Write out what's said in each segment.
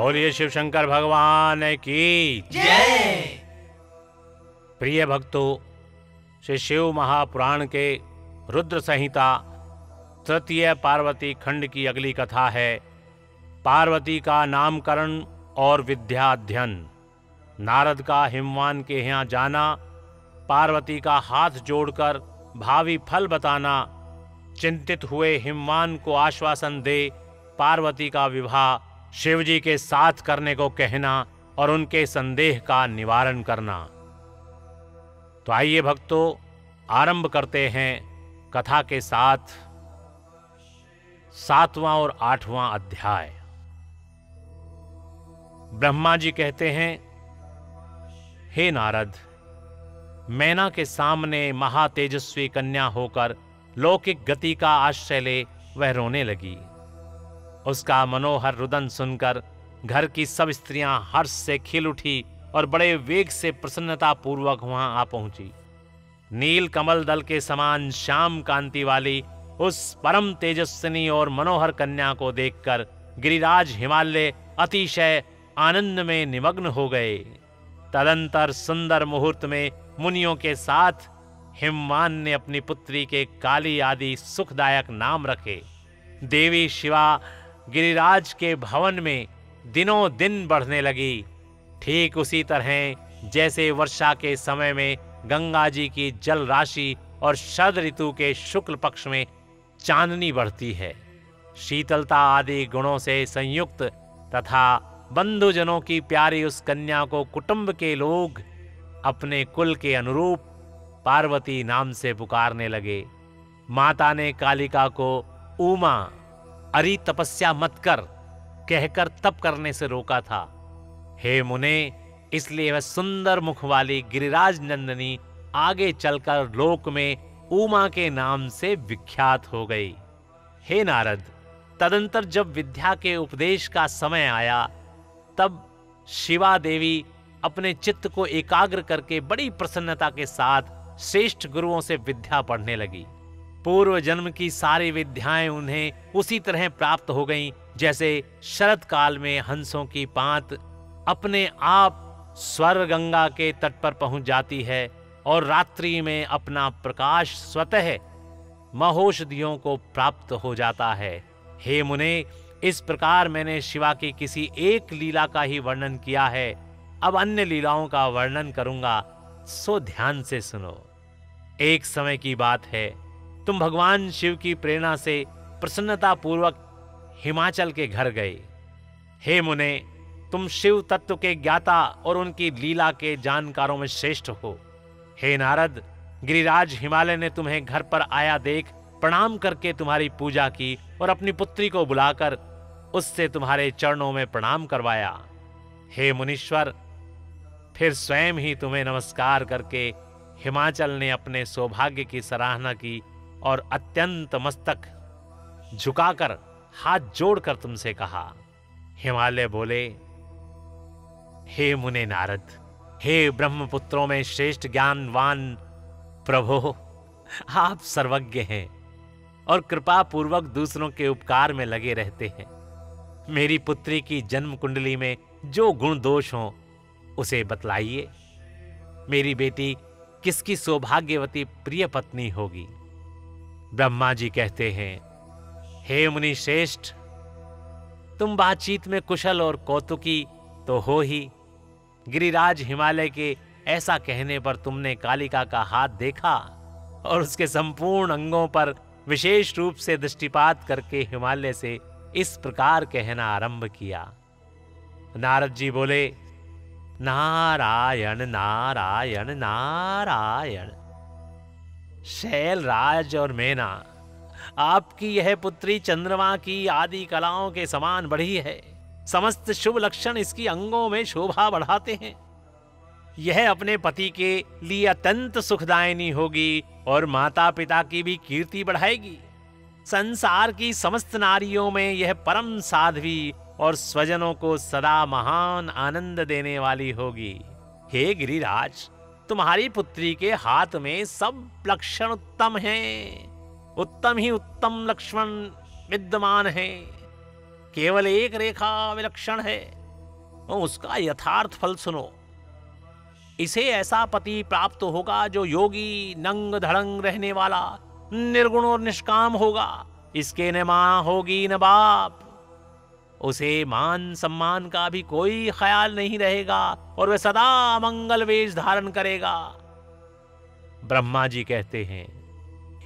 बोलिए शिव शंकर भगवान की जय। प्रिय भक्तों, श्री शिव महापुराण के रुद्र संहिता तृतीय पार्वती खंड की अगली कथा है पार्वती का नामकरण और विद्याध्ययन। नारद का हिमवान के यहाँ जाना, पार्वती का हाथ जोड़कर भावी फल बताना, चिंतित हुए हिमवान को आश्वासन दे पार्वती का विवाह शिवजी के साथ करने को कहना और उनके संदेह का निवारण करना। तो आइए भक्तों, आरंभ करते हैं कथा के साथ 7वां और 8वां अध्याय। ब्रह्मा जी कहते हैं, हे नारद, मैना के सामने महातेजस्वी कन्या होकर लौकिक गति का आश्रय ले वह रोने लगी। उसका मनोहर रुदन सुनकर घर की सब स्त्रियां हर्ष से खिल उठी और बड़े वेग से प्रसन्नता पूर्वक वहां आ पहुंची। नील कमल दल के समान श्याम कांति वाली उस परम तेजस्विनी और मनोहर कन्या को देखकर गिरिराज हिमालय अतिशय आनंद में निमग्न हो गए। तदंतर सुंदर मुहूर्त में मुनियों के साथ हिमवान ने अपनी पुत्री के काली आदि सुखदायक नाम रखे। देवी शिवा गिरिराज के भवन में दिनों दिन बढ़ने लगी। ठीक उसी तरह जैसे वर्षा के समय में गंगा जी की जल राशि और शरद ऋतु के शुक्ल पक्ष में चांदनी बढ़ती है। शीतलता आदि गुणों से संयुक्त तथा बंधुजनों की प्यारी उस कन्या को कुटुंब के लोग अपने कुल के अनुरूप पार्वती नाम से पुकारने लगे। माता ने कालिका को उमा, अरि तपस्या मत कर कहकर तप करने से रोका था। हे मुने, इसलिए वह सुंदर मुख वाली गिरिराज नंदनी आगे चलकर लोक में उमा के नाम से विख्यात हो गई। हे नारद, तदंतर जब विद्या के उपदेश का समय आया, तब शिवा देवी अपने चित्त को एकाग्र करके बड़ी प्रसन्नता के साथ श्रेष्ठ गुरुओं से विद्या पढ़ने लगी। पूर्व जन्म की सारी विद्याएं उन्हें उसी तरह प्राप्त हो गईं, जैसे शरद काल में हंसों की पांत अपने आप स्वर गंगा के तट पर पहुंच जाती है और रात्रि में अपना प्रकाश स्वतः महौषधियों को प्राप्त हो जाता है। हे मुने, इस प्रकार मैंने शिवा की किसी एक लीला का ही वर्णन किया है। अब अन्य लीलाओं का वर्णन करूंगा, सो ध्यान से सुनो। एक समय की बात है, तुम भगवान शिव की प्रेरणा से प्रसन्नता पूर्वक हिमाचल के घर गए। हे मुने, तुम शिव तत्व के ज्ञाता और उनकी लीला के जानकारों में श्रेष्ठ हो। हे नारद, गिरिराज हिमालय ने तुम्हें घर पर आया देख प्रणाम करके तुम्हारी पूजा की और अपनी पुत्री को बुलाकर उससे तुम्हारे चरणों में प्रणाम करवाया। हे मुनीश्वर, फिर स्वयं ही तुम्हें नमस्कार करके हिमाचल ने अपने सौभाग्य की सराहना की और अत्यंत मस्तक झुकाकर हाथ जोड़कर तुमसे कहा। हिमालय बोले, हे मुने नारद, हे ब्रह्मपुत्रों में श्रेष्ठ ज्ञानवान प्रभो, आप सर्वज्ञ हैं और कृपा पूर्वक दूसरों के उपकार में लगे रहते हैं। मेरी पुत्री की जन्म कुंडली में जो गुण दोष हों उसे बतलाइए। मेरी बेटी किसकी सौभाग्यवती प्रिय पत्नी होगी? ब्रह्मा जी कहते हैं, हे मुनि श्रेष्ठ, तुम बातचीत में कुशल और कौतुकी तो हो ही। गिरिराज हिमालय के ऐसा कहने पर तुमने कालिका का हाथ देखा और उसके संपूर्ण अंगों पर विशेष रूप से दृष्टिपात करके हिमालय से इस प्रकार कहना आरंभ किया। नारद जी बोले, नारायण नारायण नारायण। शैलराज और मैना, आपकी यह पुत्री चंद्रमा की आदि कलाओं के समान बढ़ी है। समस्त शुभ लक्षण इसकी अंगों में शोभा बढ़ाते हैं। यह अपने पति के लिए अत्यंत सुखदायिनी होगी और माता पिता की भी कीर्ति बढ़ाएगी। संसार की समस्त नारियों में यह परम साध्वी और स्वजनों को सदा महान आनंद देने वाली होगी। हे गिरिराज, तुम्हारी पुत्री के हाथ में सब लक्षण उत्तम हैं। उत्तम ही उत्तम लक्ष्मण विद्यमान है। केवल एक रेखा विलक्षण है। उसका यथार्थ फल सुनो। इसे ऐसा पति प्राप्त होगा जो योगी, नंग धड़ंग रहने वाला, निर्गुण और निष्काम होगा। इसके न मां होगी न बाप। उसे मान सम्मान का भी कोई ख्याल नहीं रहेगा और वह सदा मंगल वेश धारण करेगा। ब्रह्मा जी कहते हैं,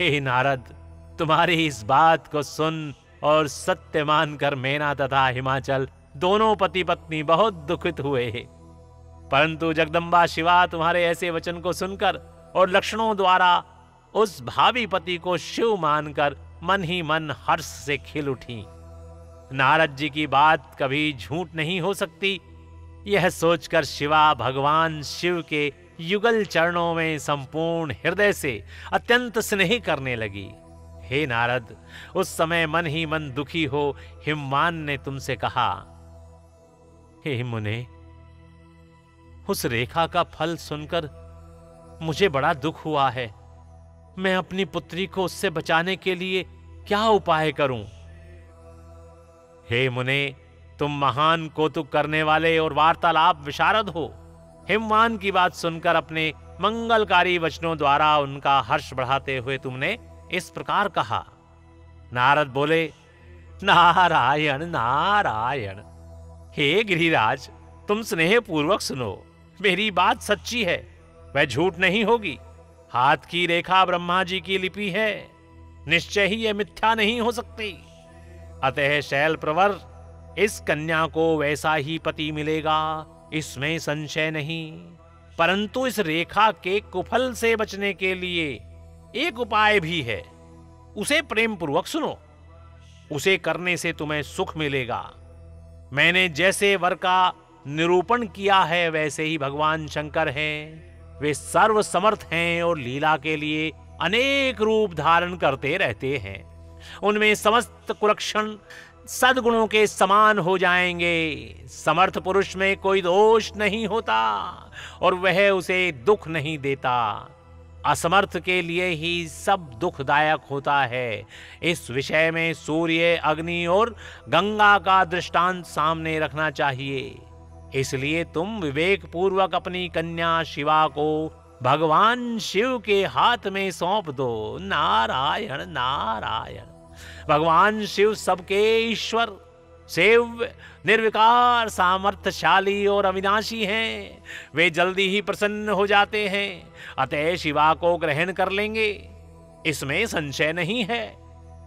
हे नारद, तुम्हारी इस बात को सुन और सत्य मानकर मैना तथा हिमाचल दोनों पति पत्नी बहुत दुखित हुए। परंतु जगदम्बा शिवा तुम्हारे ऐसे वचन को सुनकर और लक्षणों द्वारा उस भावी पति को शिव मानकर मन ही मन हर्ष से खिल उठी। नारद जी की बात कभी झूठ नहीं हो सकती, यह सोचकर शिवा भगवान शिव के युगल चरणों में संपूर्ण हृदय से अत्यंत स्नेह करने लगी। हे नारद, उस समय मन ही मन दुखी हो हिमवान ने तुमसे कहा, हे मुने, उस रेखा का फल सुनकर मुझे बड़ा दुख हुआ है। मैं अपनी पुत्री को उससे बचाने के लिए क्या उपाय करूं? हे मुने, तुम महान कौतुक करने वाले और वार्तालाप विशारद हो। हिमवान की बात सुनकर अपने मंगलकारी वचनों द्वारा उनका हर्ष बढ़ाते हुए तुमने इस प्रकार कहा। नारद बोले, नारायण नारायण। हे गिरिराज, तुम स्नेह पूर्वक सुनो। मेरी बात सच्ची है, वह झूठ नहीं होगी। हाथ की रेखा ब्रह्मा जी की लिपि है, निश्चय ही यह मिथ्या नहीं हो सकती। अतः शैल प्रवर, इस कन्या को वैसा ही पति मिलेगा, इसमें संशय नहीं। परंतु इस रेखा के कुफल से बचने के लिए एक उपाय भी है, उसे प्रेम पूर्वक सुनो। उसे करने से तुम्हें सुख मिलेगा। मैंने जैसे वर का निरूपण किया है वैसे ही भगवान शंकर हैं। वे सर्व समर्थ हैं और लीला के लिए अनेक रूप धारण करते रहते हैं। उनमें समस्त कुलक्षण सद्गुणों के समान हो जाएंगे। समर्थ पुरुष में कोई दोष नहीं होता और वह उसे दुख नहीं देता। असमर्थ के लिए ही सब दुखदायक होता है। इस विषय में सूर्य, अग्नि और गंगा का दृष्टांत सामने रखना चाहिए। इसलिए तुम विवेक पूर्वक अपनी कन्या शिवा को भगवान शिव के हाथ में सौंप दो। नारायण नारायण। भगवान शिव सबके ईश्वर, सेव्य, निर्विकार, सामर्थ्यशाली और अविनाशी हैं। वे जल्दी ही प्रसन्न हो जाते हैं, अतः शिवा को ग्रहण कर लेंगे, इसमें संशय नहीं है।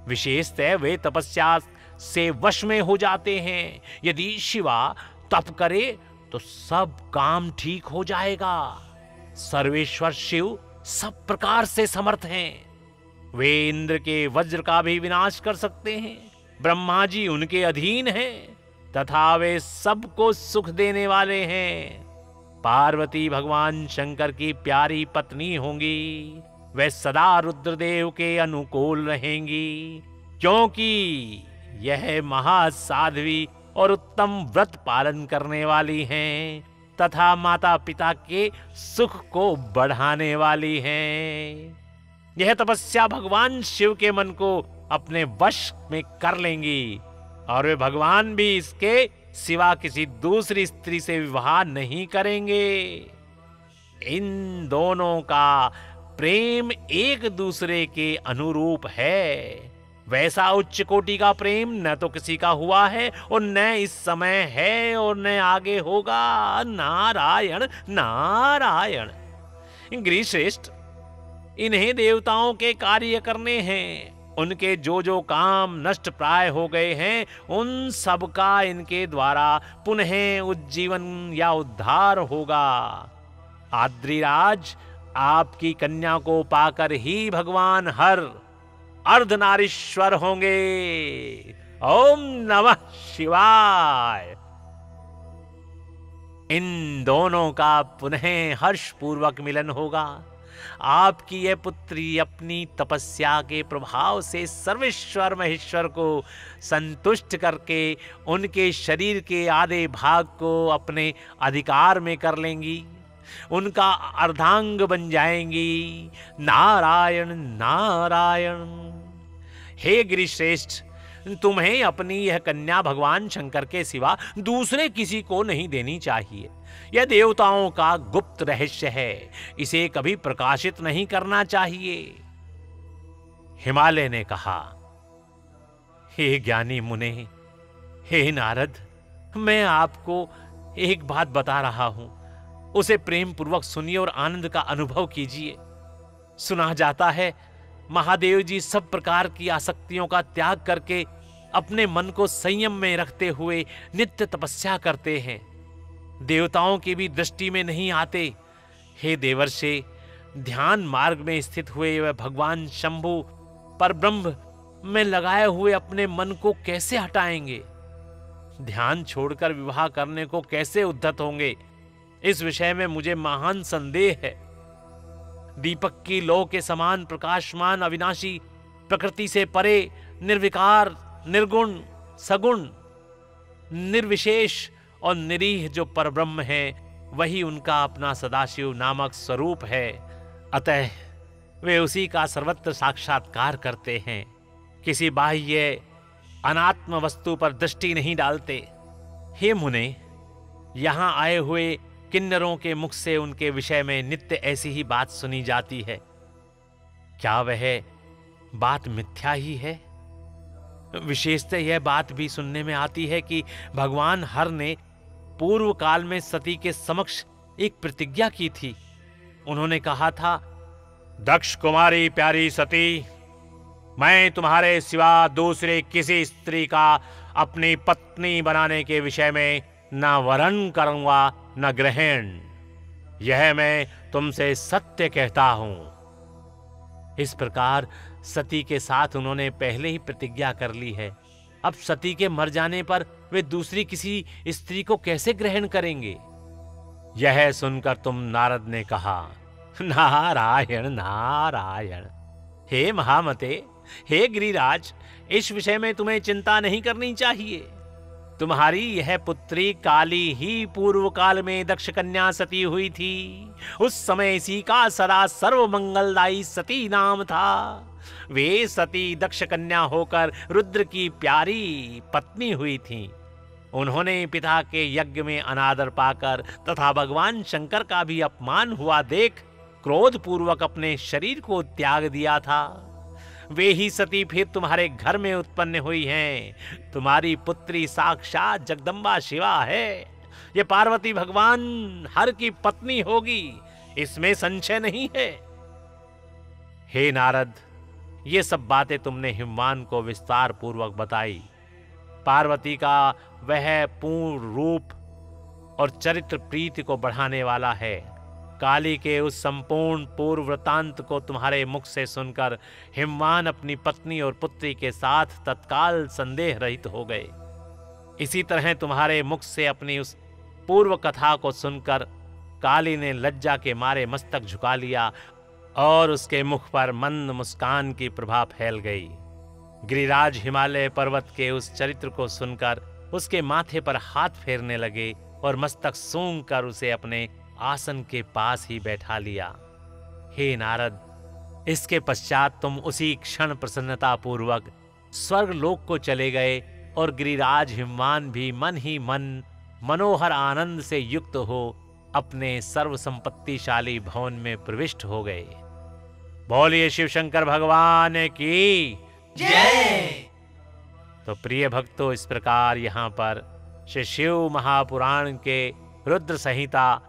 विशेषतः वे तपस्या से वश में हो जाते हैं। यदि शिवा तप करे तो सब काम ठीक हो जाएगा। सर्वेश्वर शिव सब प्रकार से समर्थ हैं। वे इंद्र के वज्र का भी विनाश कर सकते हैं। ब्रह्मा जी उनके अधीन हैं तथा वे सबको सुख देने वाले हैं। पार्वती भगवान शंकर की प्यारी पत्नी होंगी। वे सदा रुद्रदेव के अनुकूल रहेंगी, क्योंकि यह महासाध्वी और उत्तम व्रत पालन करने वाली हैं तथा माता पिता के सुख को बढ़ाने वाली हैं। यह तपस्या भगवान शिव के मन को अपने वश में कर लेंगी और वे भगवान भी इसके सिवा किसी दूसरी स्त्री से विवाह नहीं करेंगे। इन दोनों का प्रेम एक दूसरे के अनुरूप है। वैसा उच्च कोटि का प्रेम न तो किसी का हुआ है और न इस समय है और न आगे होगा। नारायण नारायण। गिरिश्रेष्ठ, इन्हें देवताओं के कार्य करने हैं। उनके जो जो काम नष्ट प्राय हो गए हैं उन सब का इनके द्वारा पुनः उज्जीवन या उद्धार होगा। आद्रिराज, आपकी कन्या को पाकर ही भगवान हर अर्धनारीश्वर होंगे। ओम नमः शिवाय। इन दोनों का पुनः हर्ष पूर्वक मिलन होगा। आपकी यह पुत्री अपनी तपस्या के प्रभाव से सर्वेश्वर महेश्वर को संतुष्ट करके उनके शरीर के आधे भाग को अपने अधिकार में कर लेंगी, उनका अर्धांग बन जाएंगी। नारायण नारायण। हे गिरिश्रेष्ठ, तुम्हें अपनी यह कन्या भगवान शंकर के सिवा दूसरे किसी को नहीं देनी चाहिए। यह देवताओं का गुप्त रहस्य है, इसे कभी प्रकाशित नहीं करना चाहिए। हिमालय ने कहा, हे ज्ञानी मुने, हे नारद, मैं आपको एक बात बता रहा हूं, उसे प्रेम पूर्वक सुनिए और आनंद का अनुभव कीजिए। सुना जाता है महादेव जी सब प्रकार की आसक्तियों का त्याग करके अपने मन को संयम में रखते हुए नित्य तपस्या करते हैं, देवताओं की भी दृष्टि में नहीं आते। हे देवर्षे, ध्यान मार्ग में स्थित हुए वह भगवान शंभु परब्रह्म में लगाए हुए अपने मन को कैसे हटाएंगे? ध्यान छोड़कर विवाह करने को कैसे उद्धत होंगे? इस विषय में मुझे महान संदेह है। दीपक की लौ के समान प्रकाशमान अविनाशी, प्रकृति से परे, निर्विकार, निर्गुण, सगुण, निर्विशेष और निरीह जो परब्रह्म है, वही उनका अपना सदाशिव नामक स्वरूप है। अतः वे उसी का सर्वत्र साक्षात्कार करते हैं, किसी बाह्य अनात्म वस्तु पर दृष्टि नहीं डालते। हे मुने, यहां आए हुए किन्नरों के मुख से उनके विषय में नित्य ऐसी ही बात सुनी जाती है। क्या वह बात मिथ्या ही है? विशेषतः यह बात भी सुनने में आती है कि भगवान हर ने पूर्व काल में सती के समक्ष एक प्रतिज्ञा की थी। उन्होंने कहा था, दक्ष कुमारी प्यारी सती, मैं तुम्हारे सिवा दूसरे किसी स्त्री का अपनी पत्नी बनाने के विषय में न वरण करूंगा न ग्रहण। यह मैं तुमसे सत्य कहता हूं। इस प्रकार सती के साथ उन्होंने पहले ही प्रतिज्ञा कर ली है। अब सती के मर जाने पर वे दूसरी किसी स्त्री को कैसे ग्रहण करेंगे? यह सुनकर तुम नारद ने कहा, नारायण नारायण। हे महामते, हे गिरिराज, इस विषय में तुम्हें चिंता नहीं करनी चाहिए। तुम्हारी यह पुत्री काली ही पूर्व काल में दक्ष कन्या सती हुई थी। उस समय इसी का सदा सर्व मंगलदायी सती नाम था। वे सती दक्ष कन्या होकर रुद्र की प्यारी पत्नी हुई थी। उन्होंने पिता के यज्ञ में अनादर पाकर तथा भगवान शंकर का भी अपमान हुआ देख क्रोध पूर्वक अपने शरीर को त्याग दिया था। वे ही सती फिर तुम्हारे घर में उत्पन्न हुई हैं। तुम्हारी पुत्री साक्षात जगदम्बा शिवा है। ये पार्वती भगवान हर की पत्नी होगी, इसमें संशय नहीं है। हे नारद, ये सब बातें तुमने हिमवान को विस्तार पूर्वक बताई। पार्वती का वह पूर्ण रूप और चरित्र प्रीति को बढ़ाने वाला है। काली के उस संपूर्ण पूर्व वृतांत को तुम्हारे मुख से सुनकर हिमवान अपनी पत्नी और पुत्री के साथ तत्काल संदेह रहित हो गए। इसी तरह तुम्हारे मुख से अपनी उस पूर्व कथा को सुनकर काली ने लज्जा के मारे मस्तक झुका लिया और उसके मुख पर मंद मुस्कान की प्रभा फैल गई। गिरिराज हिमालय पर्वत के उस चरित्र को सुनकर उसके माथे पर हाथ फेरने लगे और मस्तक सूंघ कर उसे अपने आसन के पास ही बैठा लिया। हे नारद, इसके पश्चात तुम उसी क्षण प्रसन्नता पूर्वक स्वर्ग लोक को चले गए और गिरिराज हिमवान भी मन ही मन मनोहर आनंद से युक्त हो अपने सर्व संपत्तिशाली भवन में प्रविष्ट हो गए। बोलिए शिव शंकर भगवान की जय। तो प्रिय भक्तों, इस प्रकार यहाँ पर श्री शिव महापुराण के रुद्र संहिता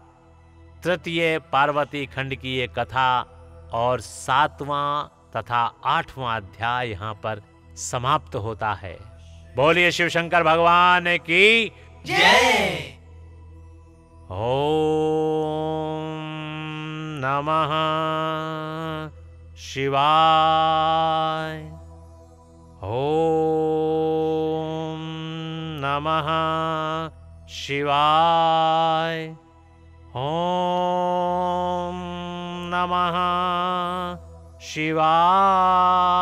तृतीय पार्वती खंड की ये कथा और 7वां तथा 8वां अध्याय यहाँ पर समाप्त होता है। बोलिए शिव शंकर भगवान की जय। ओम नमः शिवाय। ओम नमः शिवाय। ओम नमः शिवाय।